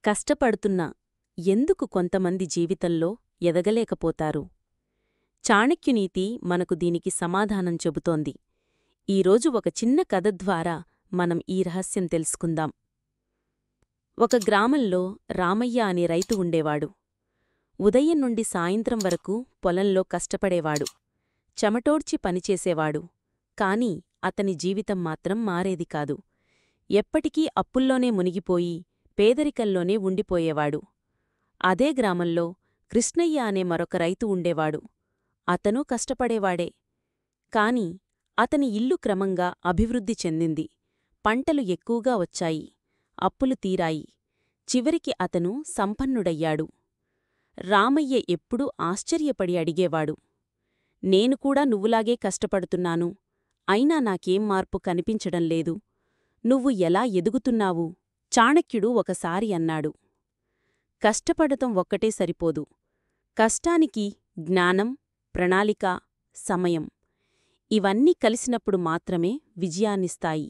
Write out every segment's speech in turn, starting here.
కష్టపడుతున్నా ఎందుకు కొంతమంది జీవితంలో ఎదగలేకపోతారు? చాణక్యునీతి మనకు దీనికి సమాధానం చెబుతోంది. ఈరోజు ఒక చిన్న కథ ద్వారా మనం ఈ రహస్యం తెలుసుకుందాం. ఒక గ్రామంలో రామయ్య అనే రైతు ఉండేవాడు. ఉదయం నుండి సాయంత్రం వరకు పొలంలో కష్టపడేవాడు. చెమటోడ్చి పనిచేసేవాడు. కాని అతని జీవితం మాత్రం మారేది కాదు. ఎప్పటికీ అప్పుల్లోనే మునిగిపోయి పేదరికంలోనే ఉండిపోయేవాడు. అదే గ్రామంలో కృష్ణయ్య అనే మరొక రైతు ఉండేవాడు. అతనూ కష్టపడేవాడే. కాని అతని ఇల్లు క్రమంగా అభివృద్ధి చెందింది. పంటలు ఎక్కువగా వచ్చాయి. అప్పులు తీరాయి. చివరికి అతను సంపన్నుడయ్యాడు. రామయ్య ఎప్పుడూ ఆశ్చర్యపడి అడిగేవాడు, నేను కూడా నువ్వులాగే కష్టపడుతున్నాను. అయినా నాకేం మార్పు కనిపించడం లేదు. నువ్వు ఎలా ఎదుగుతున్నావు? చాణక్యుడు ఒకసారి అన్నాడు, కష్టపడటం ఒక్కటే సరిపోదు. కష్టానికి జ్ఞానం, ప్రణాళిక, సమయం ఇవన్నీ కలిసినప్పుడు మాత్రమే విజయాన్నిస్తాయి.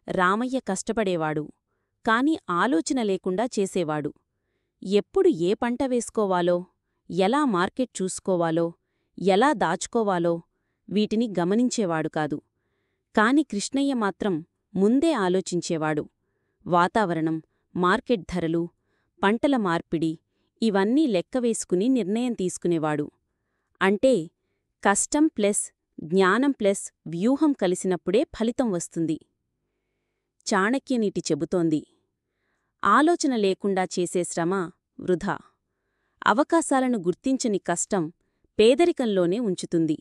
రామయ్య కష్టపడేవాడు. కాని ఆలోచన లేకుండా చేసేవాడు. ఎప్పుడు ఏ పంట వేసుకోవాలో, ఎలా మార్కెట్ చూసుకోవాలో, ఎలా దాచుకోవాలో వీటిని గమనించేవాడు కాదు. కాని కృష్ణయ్య మాత్రం ముందే ఆలోచించేవాడు. వాతావరణం, మార్కెట్ ధరలు, పంటల మార్పిడి ఇవన్నీ లెక్కవేసుకుని నిర్ణయం తీసుకునేవాడు. అంటే కష్టం ప్లస్ జ్ఞానం ప్లస్ వ్యూహం కలిసినప్పుడే ఫలితం వస్తుంది. చాణక్యనీతి చెబుతోంది, ఆలోచన లేకుండా చేసే శ్రమ వృధా. అవకాశాలను గుర్తించని కష్టం పేదరికంలోనే ఉంచుతుంది.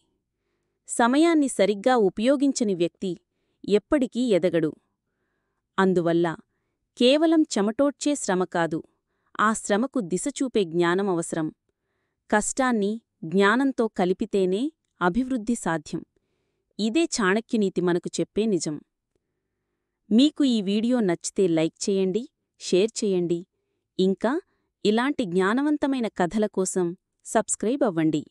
సమయాన్ని సరిగ్గా ఉపయోగించని వ్యక్తి ఎప్పటికీ ఎదగడు. అందువల్ల కేవలం చెమటోడ్చే శ్రమ కాదు, ఆ శ్రమకు దిశచూపే జ్ఞానం అవసరం. కష్టాన్ని జ్ఞానంతో కలిపితేనే అభివృద్ధి సాధ్యం. ఇదే చాణక్యనీతి మనకు చెప్పే నిజం. మీకు ఈ వీడియో నచ్చితే లైక్ చేయండి, షేర్ చేయండి. ఇంకా ఇలాంటి జ్ఞానవంతమైన కథల కోసం సబ్స్క్రైబ్ అవ్వండి.